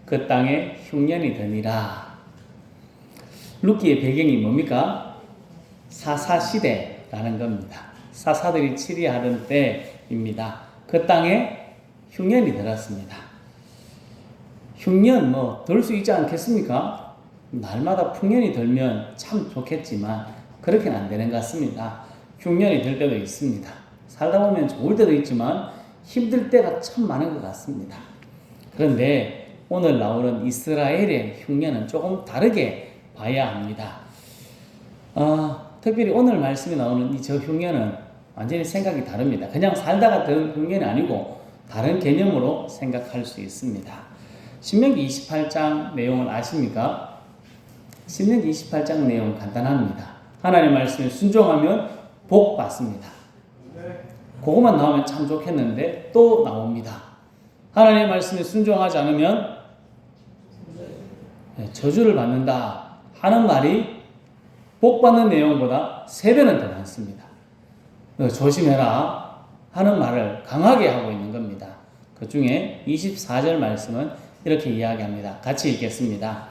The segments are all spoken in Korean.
그 땅에 흉년이 드니라. 룻기의 배경이 뭡니까? 사사시대라는 겁니다. 사사들이 치리하던 때입니다. 그 땅에 흉년이 들었습니다. 흉년 들 수 있지 않겠습니까? 날마다 풍년이 들면 참 좋겠지만 그렇게는 안 되는 것 같습니다. 흉년이 들 때도 있습니다. 살다 보면 좋을 때도 있지만 힘들 때가 참 많은 것 같습니다. 그런데 오늘 나오는 이스라엘의 흉년은 조금 다르게 봐야 합니다. 특별히 오늘 말씀에 나오는 이 저 흉년은 완전히 생각이 다릅니다. 그냥 살다가 든 흉년이 아니고 다른 개념으로 생각할 수 있습니다. 신명기 28장 내용을 아십니까? 신명기 28장 내용 간단합니다. 하나님의 말씀에 순종하면 복 받습니다. 그것만 나오면 참 좋겠는데 또 나옵니다. 하나님의 말씀에 순종하지 않으면 저주를 받는다 하는 말이 복 받는 내용보다 3배는 더 많습니다. 조심해라 하는 말을 강하게 하고 있는 겁니다. 그 중에 24절 말씀은 이렇게 이야기합니다. 같이 읽겠습니다.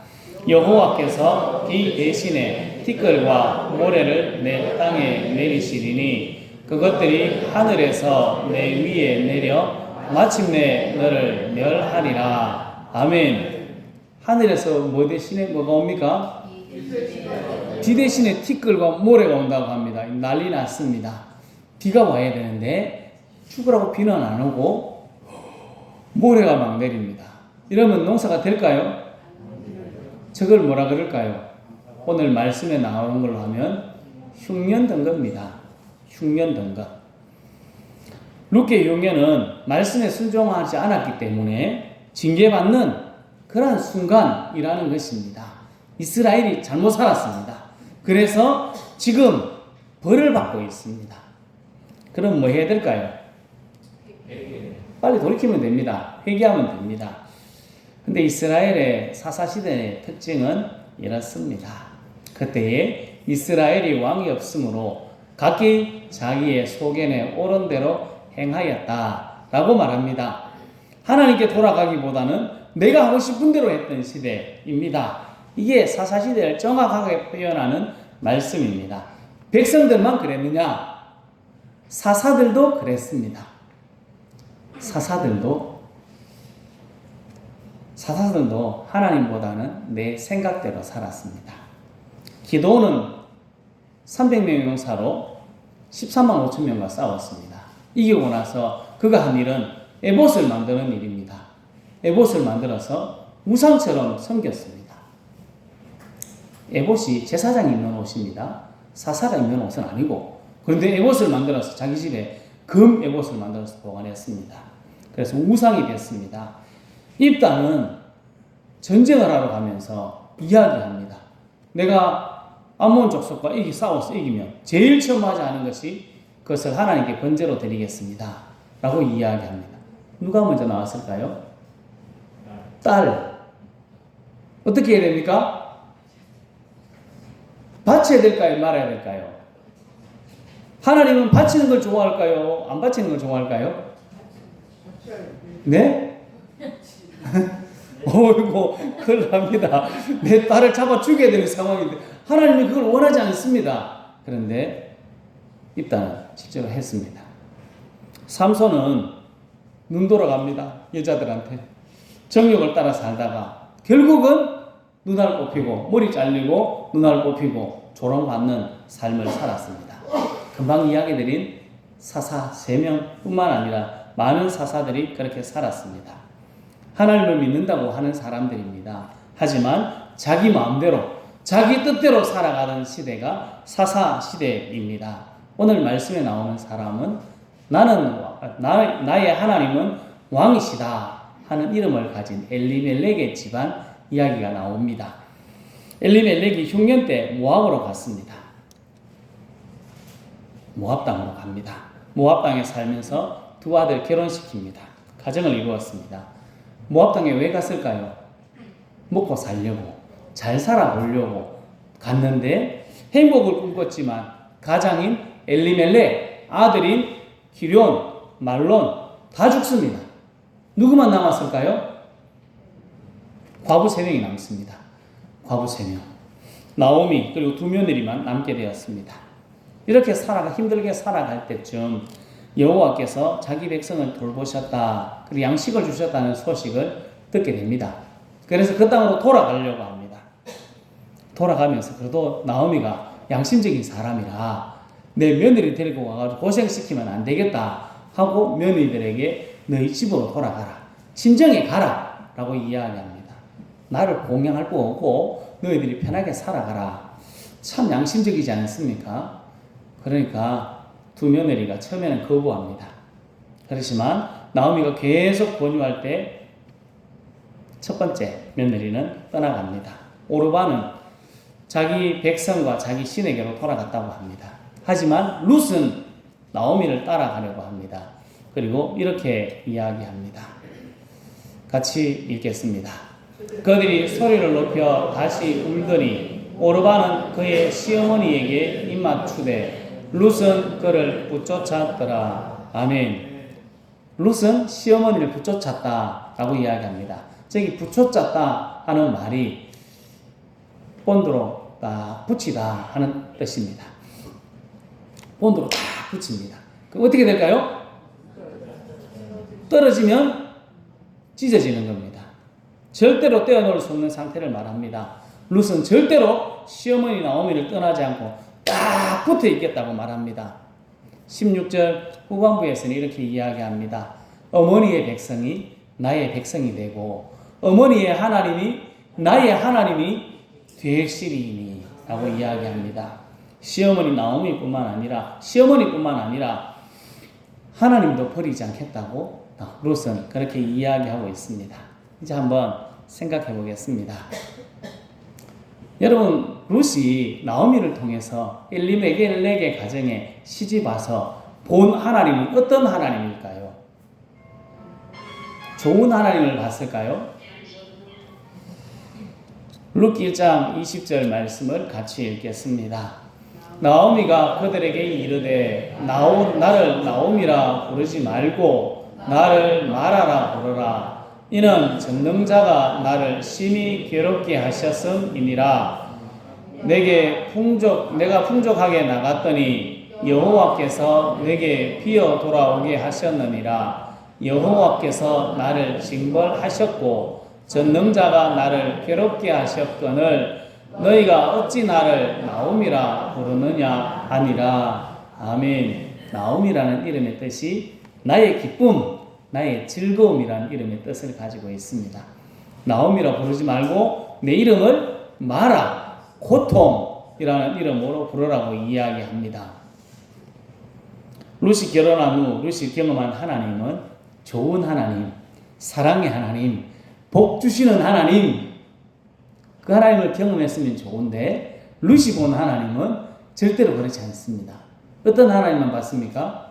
여호와께서 비 대신에 티끌과 모래를 내 땅에 내리시리니 그것들이 하늘에서 내 위에 내려 마침내 너를 멸하리라. 아멘. 하늘에서 뭐 대신에 뭐가 옵니까? 비 대신에 티끌과 모래가 온다고 합니다. 난리 났습니다. 비가 와야 되는데 죽으라고 비는 안 오고 모래가 막 내립니다. 이러면 농사가 될까요? 저걸 뭐라 그럴까요? 오늘 말씀에 나오는 걸로 하면 흉년 등급입니다. 흉년 등급. 룻기의 흉년은 말씀에 순종하지 않았기 때문에 징계받는 그러한 순간이라는 것입니다. 이스라엘이 잘못 살았습니다. 그래서 지금 벌을 받고 있습니다. 그럼 뭐 해야 될까요? 빨리 돌이키면 됩니다. 회개하면 됩니다. 근데 이스라엘의 사사시대의 특징은 이렇습니다. 그때에 이스라엘이 왕이 없으므로 각기 자기의 소견에 옳은 대로 행하였다라고 말합니다. 하나님께 돌아가기보다는 내가 하고 싶은 대로 했던 시대입니다. 이게 사사시대를 정확하게 표현하는 말씀입니다. 백성들만 그랬느냐? 사사들도 그랬습니다. 사사들도 하나님보다는 내 생각대로 살았습니다. 기도는 300명의 용사로 13만 5천 명과 싸웠습니다. 이기고 나서 그가 한 일은 에봇을 만드는 일입니다. 에봇을 만들어서 우상처럼 섬겼습니다. 에봇이 제사장이 입는 옷입니다. 사사가 입는 옷은 아니고, 그런데 에봇을 만들어서 자기 집에 금 에봇을 만들어서 보관했습니다. 그래서 우상이 됐습니다. 입다는 전쟁을 하러 가면서 이야기합니다. 내가 암몬 족속과 싸워서 이기면 제일 처음 하지 않은 것이 그것을 하나님께 번제로 드리겠습니다 라고 이야기합니다. 누가 먼저 나왔을까요? 딸. 어떻게 해야 됩니까? 바쳐야 될까요? 말아야 될까요? 하나님은 바치는 걸 좋아할까요? 안 바치는 걸 좋아할까요? 네? 어이구, 큰일 납니다. 내 딸을 잡아 죽여야 되는 상황인데 하나님은 그걸 원하지 않습니다. 그런데 입다는 실제로 했습니다. 삼손은 눈 돌아갑니다. 여자들한테 정욕을 따라 살다가 결국은 눈알 뽑히고 머리 잘리고 눈알 뽑히고 조롱받는 삶을 살았습니다. 금방 이야기드린 사사 3명뿐만 아니라 많은 사사들이 그렇게 살았습니다. 하나님을 믿는다고 하는 사람들입니다. 하지만 자기 마음대로 자기 뜻대로 살아가는 시대가 사사 시대입니다. 오늘 말씀에 나오는 사람은 나의 하나님은 왕이시다 하는 이름을 가진 엘리멜렉의 집안 이야기가 나옵니다. 엘리멜렉이 흉년 때 모압으로 갔습니다. 모압 땅으로 갑니다. 모압 땅에 살면서 2 아들 결혼시킵니다. 가정을 이루었습니다. 모압 땅에 왜 갔을까요? 먹고 살려고, 잘 살아보려고 갔는데 행복을 꿈꿨지만 가장인 엘리멜렉, 아들인 기럨, 말론 다 죽습니다. 누구만 남았을까요? 과부 3명이 남습니다. 과부 3명. 나오미 그리고 2며느리만 남게 되었습니다. 이렇게 힘들게 살아갈 때쯤 여호와께서 자기 백성을 돌보셨다. 그리고 양식을 주셨다는 소식을 듣게 됩니다. 그래서 그 땅으로 돌아가려고 합니다. 돌아가면서 그래도 나오미가 양심적인 사람이라 내 며느리 데리고 와가지고 고생시키면 안 되겠다 하고 며느리들에게 너희 집으로 돌아가라. 친정에 가라 라고 이야기합니다. 나를 공양할 거 없고 너희들이 편하게 살아가라. 참 양심적이지 않습니까? 그러니까 2며느리가 처음에는 거부합니다. 그렇지만 나오미가 계속 권유할 때 첫 번째 며느리는 떠나갑니다. 오르바는 자기 백성과 자기 신에게로 돌아갔다고 합니다. 하지만 룻은 나오미를 따라가려고 합니다. 그리고 이렇게 이야기합니다. 같이 읽겠습니다. 그들이 소리를 높여 다시 울더니 오르바는 그의 시어머니에게 입맞추되 룻은 그를 붙쫓았더라. 아멘. 룻은 시어머니를 붙쫓았다라고 이야기합니다. 저기 붙쫓았다 하는 말이 본드로 딱 붙이다 하는 뜻입니다. 본드로 딱 붙입니다. 그럼 어떻게 될까요? 떨어지면 찢어지는 겁니다. 절대로 떼어놓을 수 없는 상태를 말합니다. 룻은 절대로 시어머니 나오미를 떠나지 않고 딱 붙어 있겠다고 말합니다. 16절 후반부에서는 이렇게 이야기합니다. 어머니의 백성이 나의 백성이 되고 어머니의 하나님이 나의 하나님이 되시리니 라고 이야기합니다. 시어머니뿐만 아니라 하나님도 버리지 않겠다고 룻은 그렇게 이야기하고 있습니다. 이제 한번 생각해 보겠습니다. 여러분, 룻이 나오미를 통해서 엘리멜렉의 가정에 시집와서 본 하나님은 어떤 하나님일까요? 좋은 하나님을 봤을까요? 룻기 1장 20절 말씀을 같이 읽겠습니다. 나오미가 그들에게 이르되 나를 나오미라 부르지 말고 나를 마라라 부르라. 이는 전능자가 나를 심히 괴롭게 하셨음이니라. 내가 풍족하게 나갔더니 여호와께서 내게 비어 돌아오게 하셨느니라. 여호와께서 나를 징벌하셨고 전능자가 나를 괴롭게 하셨거늘 너희가 어찌 나를 나오미라 부르느냐 하니라. 아멘. 나오미라는 이름의 뜻이 나의 기쁨, 나의 즐거움이라는 이름의 뜻을 가지고 있습니다. 나오미라 부르지 말고 내 이름을 마라, 고통이라는 이름으로 부르라고 이야기합니다. 룻이 결혼한 후 룻이 경험한 하나님은 좋은 하나님, 사랑의 하나님, 복 주시는 하나님, 그 하나님을 경험했으면 좋은데 룻이 본 하나님은 절대로 그렇지 않습니다. 어떤 하나님만 봤습니까?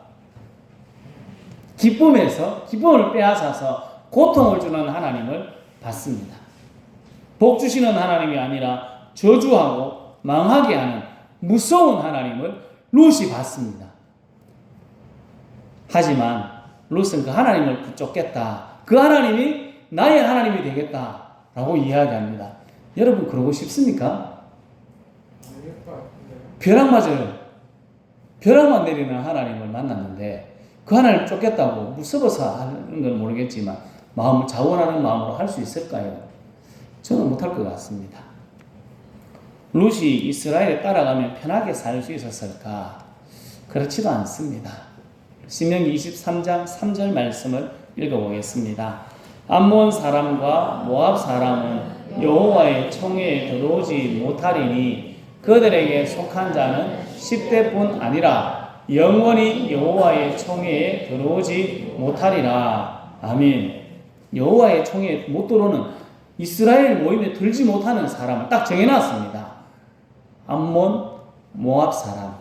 기쁨을 빼앗아서 고통을 주는 하나님을 봤습니다. 복 주시는 하나님이 아니라 저주하고 망하게 하는 무서운 하나님을 룻이 봤습니다. 하지만 룻은 그 하나님을 붙잡겠다. 그 하나님이 나의 하나님이 되겠다라고 이야기합니다. 여러분 그러고 싶습니까? 벼락만 내리는 하나님을 만났는데 그 하나님을 쫓겠다고 무서워서 하는 건 모르겠지만 자원하는 마음으로 할 수 있을까요? 저는 못할 것 같습니다. 룻이 이스라엘에 따라가면 편하게 살 수 있었을까? 그렇지도 않습니다. 신명기 23장 3절 말씀을 읽어보겠습니다. 암몬 사람과 모압 사람은 여호와의 총회에 들어오지 못하리니 그들에게 속한 자는 10대뿐 아니라 영원히 여호와의 총회에 들어오지 못하리라. 아멘. 여호와의 총회에 못 들어오는 이스라엘 모임에 들지 못하는 사람을 딱 정해놨습니다. 암몬, 모압 사람.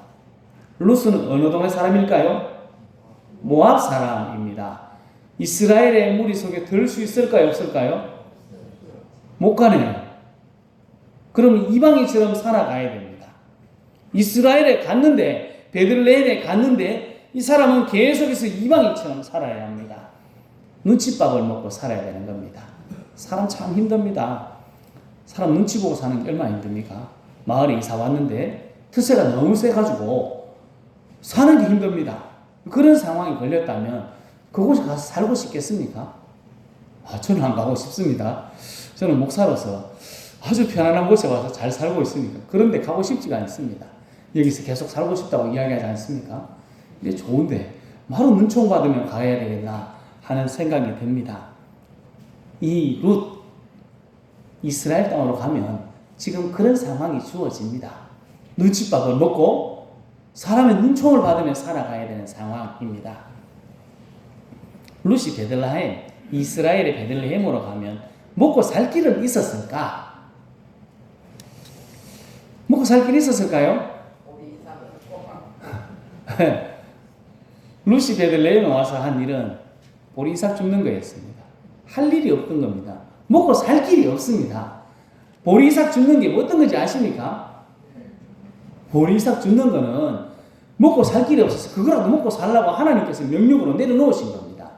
룻은 어느 동네 사람일까요? 모압 사람입니다. 이스라엘의 무리 속에 들 수 있을까요? 없을까요? 못 가네요. 그럼 이방인처럼 살아가야 됩니다. 이스라엘에 갔는데, 베들레헴에 갔는데 이 사람은 계속해서 이방인처럼 살아야 합니다. 눈칫밥을 먹고 살아야 되는 겁니다. 사람 참 힘듭니다. 사람 눈치 보고 사는 게 얼마나 힘듭니까? 마을에 이사 왔는데 트세가 너무 세가지고 사는 게 힘듭니다. 그런 상황이 걸렸다면 그곳에 가서 살고 싶겠습니까? 저는 안 가고 싶습니다. 저는 목사로서 아주 편안한 곳에 와서 잘 살고 있으니까 그런데 가고 싶지가 않습니다. 여기서 계속 살고 싶다고 이야기하지 않습니까? 이게 좋은데 바로 눈총 받으면 가야 되겠나 하는 생각이 듭니다. 이 룻 이스라엘 땅으로 가면 지금 그런 상황이 주어집니다. 눈칫밥을 먹고 사람의 눈총을 받으며 살아가야 되는 상황입니다. 룻이 베들레헴, 이스라엘의 베들레헴으로 가면 먹고 살 길은 있었을까? 먹고 살 길이 있었을까요? 룻이 베들레헴에 와서 한 일은 보리 이삭 줍는 거였습니다. 할 일이 없던 겁니다. 먹고 살 길이 없습니다. 보리 이삭 줍는 게 어떤 건지 아십니까? 보리 이삭 줍는 거는 먹고 살 길이 없어서 그거라도 먹고 살라고 하나님께서 명령으로 내려놓으신 겁니다.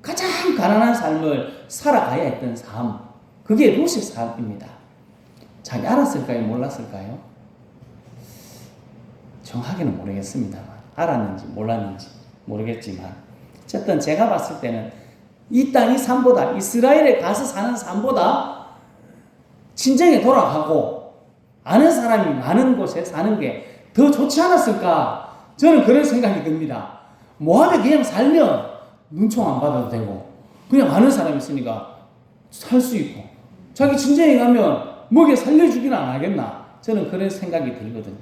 가장 가난한 삶을 살아가야 했던 삶, 그게 룻의 삶입니다. 자기 알았을까요? 몰랐을까요? 정확히는 모르겠습니다만 알았는지 몰랐는지 모르겠지만 어쨌든 제가 봤을 때는 이 땅이 삶보다 이스라엘에 가서 사는 삶보다 친정에 돌아가고 아는 사람이 많은 곳에 사는 게 더 좋지 않았을까? 저는 그런 생각이 듭니다. 모함에 그냥 살면 눈총 안 받아도 되고 그냥 아는 사람이 있으니까 살 수 있고 자기 친정에 가면 먹여 살려주기는 안 하겠나? 저는 그런 생각이 들거든요.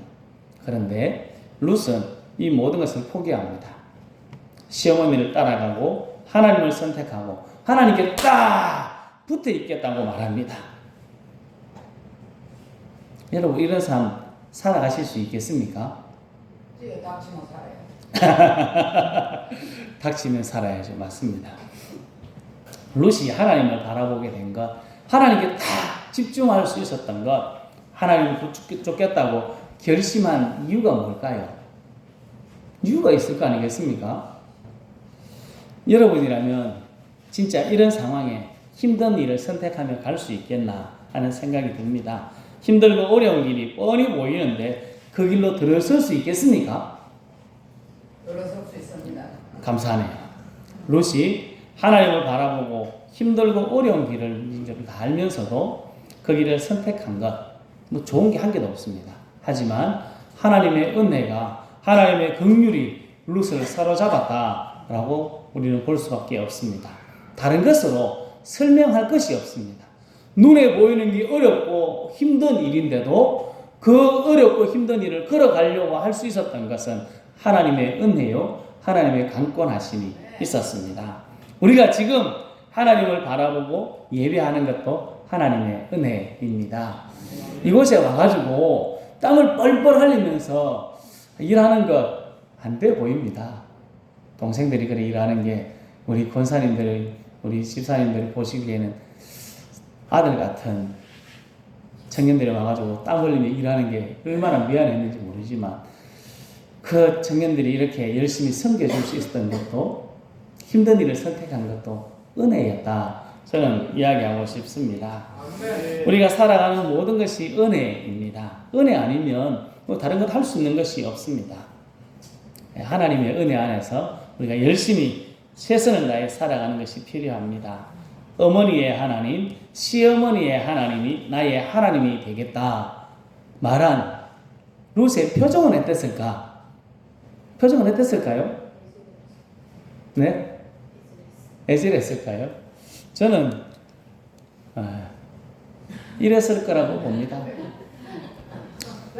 그런데 룻은 이 모든 것을 포기합니다. 시어머니를 따라가고 하나님을 선택하고 하나님께 딱 붙어 있겠다고 말합니다. 여러분 이런 삶 살아가실 수 있겠습니까? 닥치면 살아요. 닥치면 살아야죠. 맞습니다. 룻이 하나님을 바라보게 된 것, 하나님께 다 집중할 수 있었던 것, 하나님을 쫓겠다고 결심한 이유가 뭘까요? 이유가 있을 거 아니겠습니까? 여러분이라면 진짜 이런 상황에 힘든 일을 선택하며 갈 수 있겠나 하는 생각이 듭니다. 힘들고 어려운 길이 뻔히 보이는데 그 길로 들어설 수 있겠습니까? 들어설 수 있습니다. 감사하네요. 룻이 하나님을 바라보고 힘들고 어려운 길을 다 알면서도 그 길을 선택한 것, 뭐 좋은 게 한 개도 없습니다. 하지만 하나님의 은혜가, 하나님의 긍휼이 룻을 사로잡았다라고 우리는 볼 수밖에 없습니다. 다른 것으로 설명할 것이 없습니다. 눈에 보이는 게 어렵고 힘든 일인데도 그 어렵고 힘든 일을 걸어가려고 할 수 있었던 것은 하나님의 은혜요, 하나님의 강권하심이 있었습니다. 우리가 지금 하나님을 바라보고 예배하는 것도 하나님의 은혜입니다. 이곳에 와가지고 땀을 뻘뻘 흘리면서 일하는 것 안 돼 보입니다. 동생들이 그래 일하는 게 우리 권사님들, 우리 집사님들이 보시기에는 아들 같은 청년들이 와가지고 땀 흘리며 일하는 게 얼마나 미안했는지 모르지만 그 청년들이 이렇게 열심히 섬겨줄 수 있었던 것도 힘든 일을 선택한 것도 은혜였다. 저는 이야기하고 싶습니다. 우리가 살아가는 모든 것이 은혜입니다. 은혜 아니면 뭐 다른 것 할 수 있는 것이 없습니다. 하나님의 은혜 안에서 우리가 열심히 최선을 다해 살아가는 것이 필요합니다. 어머니의 하나님, 시어머니의 하나님이 나의 하나님이 되겠다 말한 룻의 표정은 어땠을까? 표정은 어땠을까요? 네? 애절했을까요? 저는 이랬을 거라고 봅니다.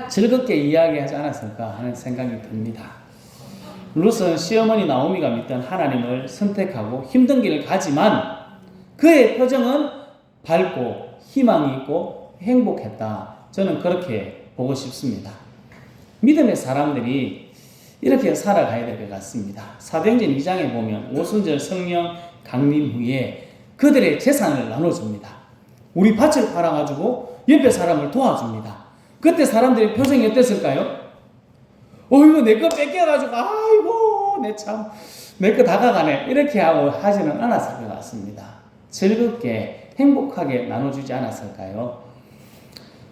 즐겁게 이야기하지 않았을까 하는 생각이 듭니다. 룻은 시어머니 나오미가 믿던 하나님을 선택하고 힘든 길을 가지만 그의 표정은 밝고 희망이 있고 행복했다. 저는 그렇게 보고 싶습니다. 믿음의 사람들이 이렇게 살아가야 될 것 같습니다. 사도행전 2장에 보면 오순절 성령 강림 후에 그들의 재산을 나눠줍니다. 우리 밭을 팔아가지고 옆에 사람을 도와줍니다. 그때 사람들의 표정이 어땠을까요? 이거 내 거 뺏겨가지고 아이고 내 거 다가가네 이렇게 하고 하지는 않았을 것 같습니다. 즐겁게 행복하게 나눠주지 않았을까요?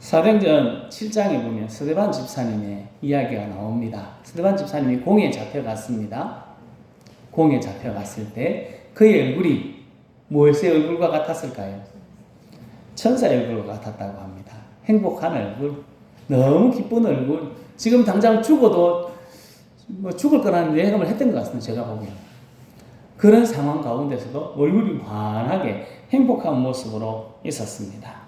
사도행전 7장에 보면 스데반 집사님의 이야기가 나옵니다. 스데반 집사님이 공에 잡혀갔습니다. 공에 잡혀갔을 때 그의 얼굴이 무엇의 얼굴과 같았을까요? 천사의 얼굴과 같았다고 합니다. 행복한 얼굴, 너무 기쁜 얼굴, 지금 당장 죽어도 죽을 거라는 예감을 했던 것 같습니다. 제가 보기에는. 그런 상황 가운데서도 얼굴이 환하게 행복한 모습으로 있었습니다.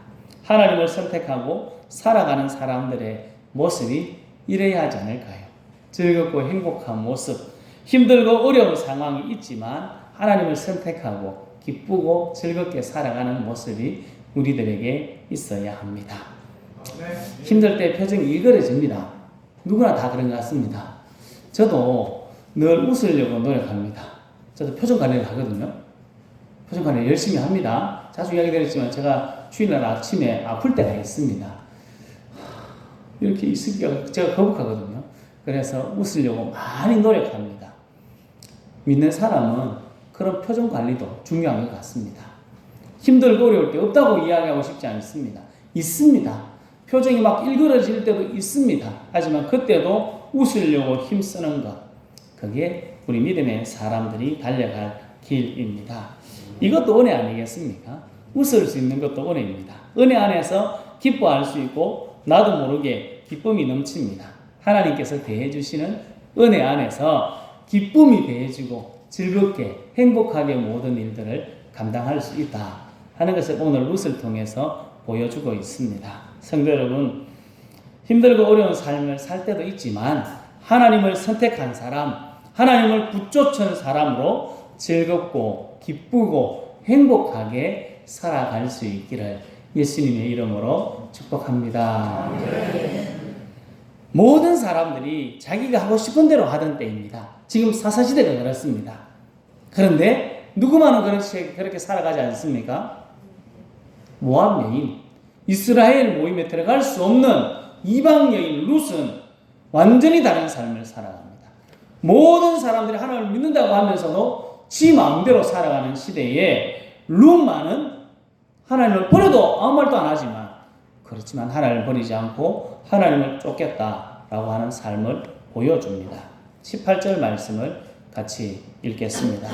하나님을 선택하고 살아가는 사람들의 모습이 이래야 하지 않을까요? 즐겁고 행복한 모습, 힘들고 어려운 상황이 있지만 하나님을 선택하고 기쁘고 즐겁게 살아가는 모습이 우리들에게 있어야 합니다. 힘들 때 표정이 일그러집니다. 누구나 다 그런 것 같습니다. 저도 늘 웃으려고 노력합니다. 저도 표정 관리를 하거든요. 표정 관리 열심히 합니다. 자주 이야기 드렸지만 제가 주일날 아침에 아플 때가 있습니다. 이렇게 있으기가 제가 거북하거든요. 그래서 웃으려고 많이 노력합니다. 믿는 사람은 그런 표정 관리도 중요한 것 같습니다. 힘들고 어려울 때 없다고 이야기하고 싶지 않습니다. 있습니다. 표정이 막 일그러질 때도 있습니다. 하지만 그때도 웃으려고 힘쓰는 것, 그게 우리 믿음의 사람들이 달려갈 길입니다. 이것도 은혜 아니겠습니까? 웃을 수 있는 것도 은혜입니다. 은혜 안에서 기뻐할 수 있고 나도 모르게 기쁨이 넘칩니다. 하나님께서 대해주시는 은혜 안에서 기쁨이 대해주고 즐겁게 행복하게 모든 일들을 감당할 수 있다 하는 것을 오늘 룻을 통해서 보여주고 있습니다. 성도 여러분, 힘들고 어려운 삶을 살 때도 있지만 하나님을 선택한 사람, 하나님을 붙쫓은 사람으로 즐겁고 기쁘고 행복하게 살아갈 수 있기를 예수님의 이름으로 축복합니다. 모든 사람들이 자기가 하고 싶은 대로 하던 때입니다. 지금 사사시대가 그렇습니다. 그런데 누구만은 그렇게 살아가지 않습니까? 모압 여인, 이스라엘 모임에 들어갈 수 없는 이방 여인 룻은 완전히 다른 삶을 살아갑니다. 모든 사람들이 하나님을 믿는다고 하면서도 지 마음대로 살아가는 시대에 룻만은 하나님을 버려도 아무 말도 안 하지만, 그렇지만 하나님을 버리지 않고 하나님을 쫓겠다라고 하는 삶을 보여줍니다. 18절 말씀을 같이 읽겠습니다.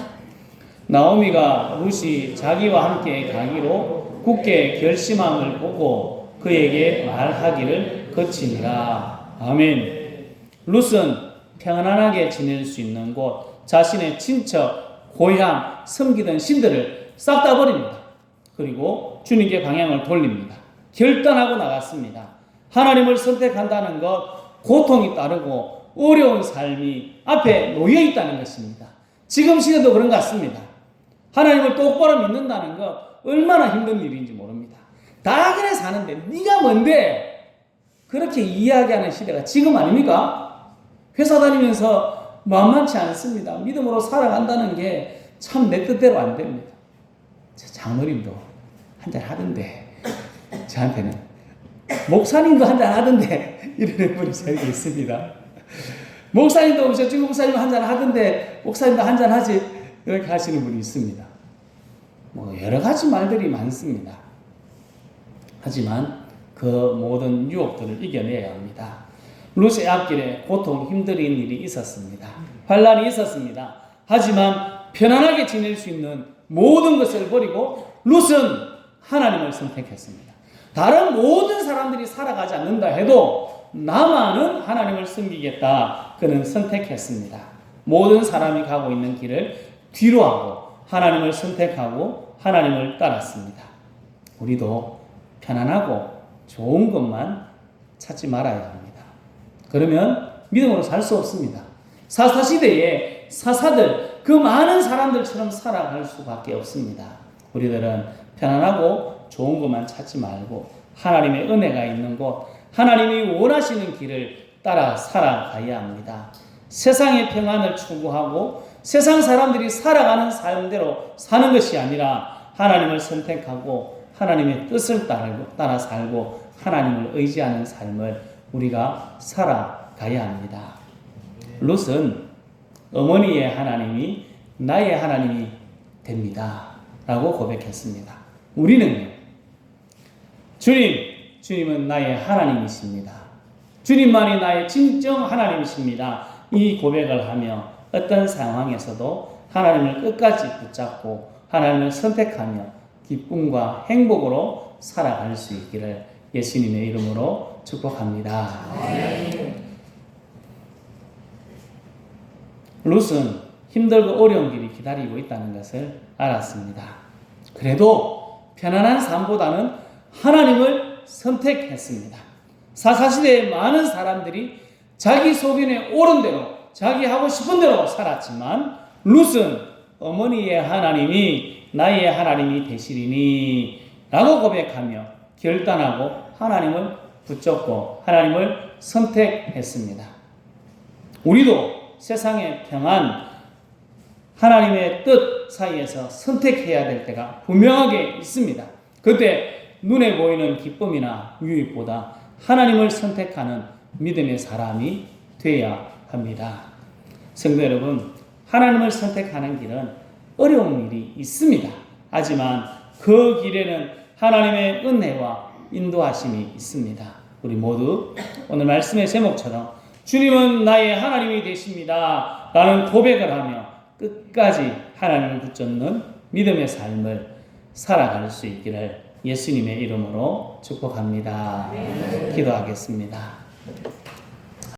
나오미가 룻이 자기와 함께 가기로 굳게 결심함을 보고 그에게 말하기를 거치니라. 아멘. 룻은 평안하게 지낼 수 있는 곳, 자신의 친척, 고향, 섬기던 신들을 싹 다 버립니다. 그리고 주님께 방향을 돌립니다. 결단하고 나갔습니다. 하나님을 선택한다는 것, 고통이 따르고 어려운 삶이 앞에 놓여 있다는 것입니다. 지금 시대도 그런 것 같습니다. 하나님을 똑바로 믿는다는 것 얼마나 힘든 일인지 모릅니다. 다 그래 사는데 네가 뭔데? 그렇게 이야기하는 시대가 지금 아닙니까? 회사 다니면서 만만치 않습니다. 믿음으로 살아간다는 게 참 내 뜻대로 안 됩니다. 제 장모님도 한잔 하던데, 저한테는 목사님도 한잔 하던데 이런 분이 저에게 있습니다. 목사님도 저쪽 목사님 한잔 하던데 목사님도 한잔 하지, 이렇게 하시는 분이 있습니다. 뭐 여러 가지 말들이 많습니다. 하지만 그 모든 유혹들을 이겨내야 합니다. 룻의 앞길에 고통, 힘든 일이 있었습니다. 환난이 있었습니다. 하지만 편안하게 지낼 수 있는 모든 것을 버리고 룻은 하나님을 선택했습니다. 다른 모든 사람들이 살아가지 않는다 해도 나만은 하나님을 섬기겠다. 그는 선택했습니다. 모든 사람이 가고 있는 길을 뒤로 하고 하나님을 선택하고 하나님을 따랐습니다. 우리도 편안하고 좋은 것만 찾지 말아야 합니다. 그러면 믿음으로 살 수 없습니다. 사사시대에 사사들, 그 많은 사람들처럼 살아갈 수밖에 없습니다. 우리들은 편안하고 좋은 것만 찾지 말고 하나님의 은혜가 있는 곳, 하나님이 원하시는 길을 따라 살아가야 합니다. 세상의 평안을 추구하고 세상 사람들이 살아가는 삶대로 사는 것이 아니라 하나님을 선택하고 하나님의 뜻을 따라 살고 하나님을 의지하는 삶을 우리가 살아가야 합니다. 룻은 어머니의 하나님이 나의 하나님이 됩니다 라고 고백했습니다. 우리는요, 주님은 나의 하나님이십니다. 주님만이 나의 진정 하나님이십니다. 이 고백을 하며 어떤 상황에서도 하나님을 끝까지 붙잡고 하나님을 선택하며 기쁨과 행복으로 살아갈 수 있기를 예수님의 이름으로 축복합니다. 룻은 힘들고 어려운 길이 기다리고 있다는 것을 알았습니다. 그래도 편안한 삶보다는 하나님을 선택했습니다. 사사시대에 많은 사람들이 자기 소견에 옳은 대로 자기 하고 싶은 대로 살았지만 룻은 어머니의 하나님이 나의 하나님이 되시리니 라고 고백하며 결단하고 하나님을 붙잡고 하나님을 선택했습니다. 우리도 세상의 평안, 하나님의 뜻 사이에서 선택해야 될 때가 분명하게 있습니다. 그때 눈에 보이는 기쁨이나 유익보다 하나님을 선택하는 믿음의 사람이 되어야 합니다. 성도 여러분, 하나님을 선택하는 길은 어려운 일이 있습니다. 하지만 그 길에는 하나님의 은혜와 인도하심이 있습니다. 우리 모두 오늘 말씀의 제목처럼 주님은 나의 하나님이 되십니다 라는 고백을 하며 끝까지 하나님을 붙잡는 믿음의 삶을 살아갈 수 있기를 예수님의 이름으로 축복합니다. 기도하겠습니다.